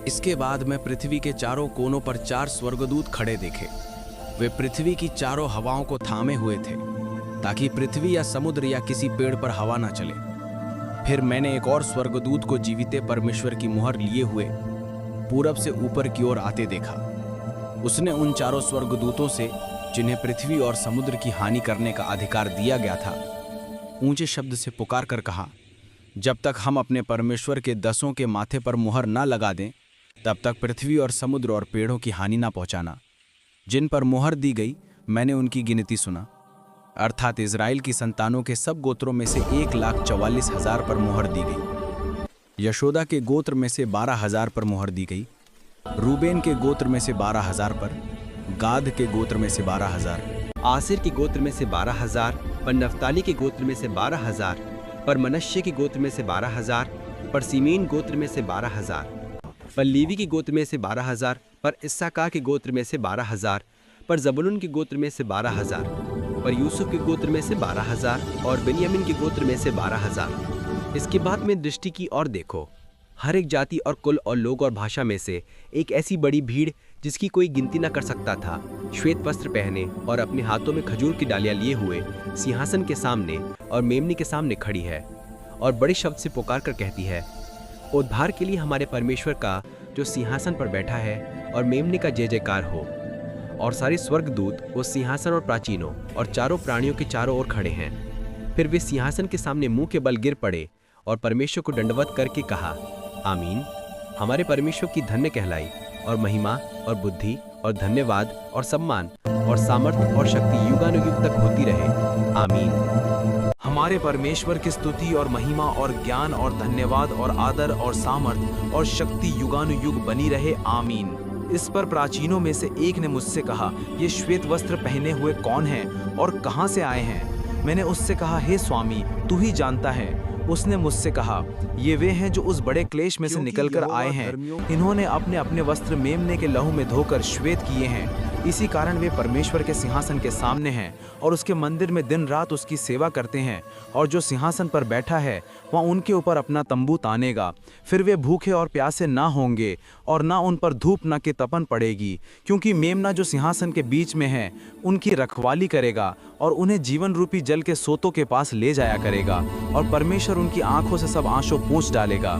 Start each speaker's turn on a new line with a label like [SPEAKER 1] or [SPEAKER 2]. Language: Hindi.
[SPEAKER 1] इसके बाद मैं पृथ्वी के चारों कोनों पर 4 स्वर्गदूत खड़े देखे। वे पृथ्वी की चारों हवाओं को थामे हुए थे ताकि पृथ्वी या समुद्र या किसी पेड़ पर हवा ना चले। फिर मैंने एक और स्वर्गदूत को जीविते परमेश्वर की मुहर लिए हुए पूरब से ऊपर की ओर आते देखा। उसने उन चारों स्वर्गदूतों से, जिन्हें पृथ्वी और समुद्र की हानि करने का अधिकार दिया गया था, ऊंचे शब्द से पुकार कर कहा, जब तक हम अपने परमेश्वर के दसों के माथे पर मुहर ना लगा दें, तब तक पृथ्वी और समुद्र और पेड़ों की हानि ना पहुंचाना। जिन पर मुहर दी गई मैंने उनकी गिनती सुना, अर्थात इज़राइल की संतानों के सब गोत्रों में से 1,44,000 पर मुहर दी गई। यशोदा के गोत्र में से 12,000 पर मुहर दी गई, रूबेन के गोत्र में से 12,000 पर, गाद के गोत्र में से 12,000,
[SPEAKER 2] आसिर के गोत्र में से 12,000 पर, नफ्ताली के गोत्र में से 12,000 पर, मनश्शे के गोत्र में से 12,000 पर, सिमीन गोत्र में से 12,000 पर, लीवी के गोत्र में से 12,000 पर, इस्साकार के गोत्र में से 12,000 पर, जबूलून के गोत्र में से 12,000 पर, यूसुफ के गोत्र में से 12,000 और बिन्यामीन के गोत्र में से 12,000। इसके बाद में दृष्टि की और देखो, हर एक जाति और कुल और लोग और भाषा में से एक ऐसी बड़ी भीड़ जिसकी कोई गिनती न कर सकता था, श्वेत वस्त्र पहने और अपने हाथों में खजूर की डालियां लिए हुए सिंहासन के सामने और मेमने के सामने खड़ी है और बड़े शब्द से पुकार कर कहती है, उद्धार के लिए हमारे परमेश्वर का जो सिंहासन पर बैठा है और मेमने का जय जयकार हो। और सारे स्वर्गदूत उस सिंहासन और प्राचीनों और चारों प्राणियों के चारों ओर खड़े हैं। फिर वे सिंहासन के सामने मुंह के बल गिर पड़े और परमेश्वर को दंडवत करके कहा, आमीन। हमारे परमेश्वर की धन्य कहलाई और महिमा और बुद्धि और धन्यवाद और सम्मान और सामर्थ्य और शक्ति युगानुयुग तक होती रहे, आमीन।
[SPEAKER 3] हमारे परमेश्वर की स्तुति और महिमा और ज्ञान और धन्यवाद और आदर और सामर्थ और शक्ति युगानुयुग बनी रहे, आमीन। इस पर प्राचीनों में से एक ने मुझसे कहा, ये श्वेत वस्त्र पहने हुए कौन हैं और कहां से आए हैं? मैंने उससे कहा, हे स्वामी, तू ही जानता है। उसने मुझसे कहा, ये वे हैं जो उस बड़े क्लेश में से निकलकर आए हैं। इन्होंने अपने अपने वस्त्र मेमने के लहू में धोकर श्वेत किए हैं। इसी कारण वे परमेश्वर के सिंहासन के सामने हैं और उसके मंदिर में दिन रात उसकी सेवा करते हैं। और जो सिंहासन पर बैठा है वह उनके ऊपर अपना तंबू तानेगा। फिर वे भूखे और प्यासे ना होंगे और ना उन पर धूप न की तपन पड़ेगी, क्योंकि मेमना जो सिंहासन के बीच में है उनकी रखवाली करेगा और उन्हें जीवन रूपी जल के सोतों के पास ले जाया करेगा और परमेश्वर उनकी आंखों से सब आंसू पोंछ डालेगा।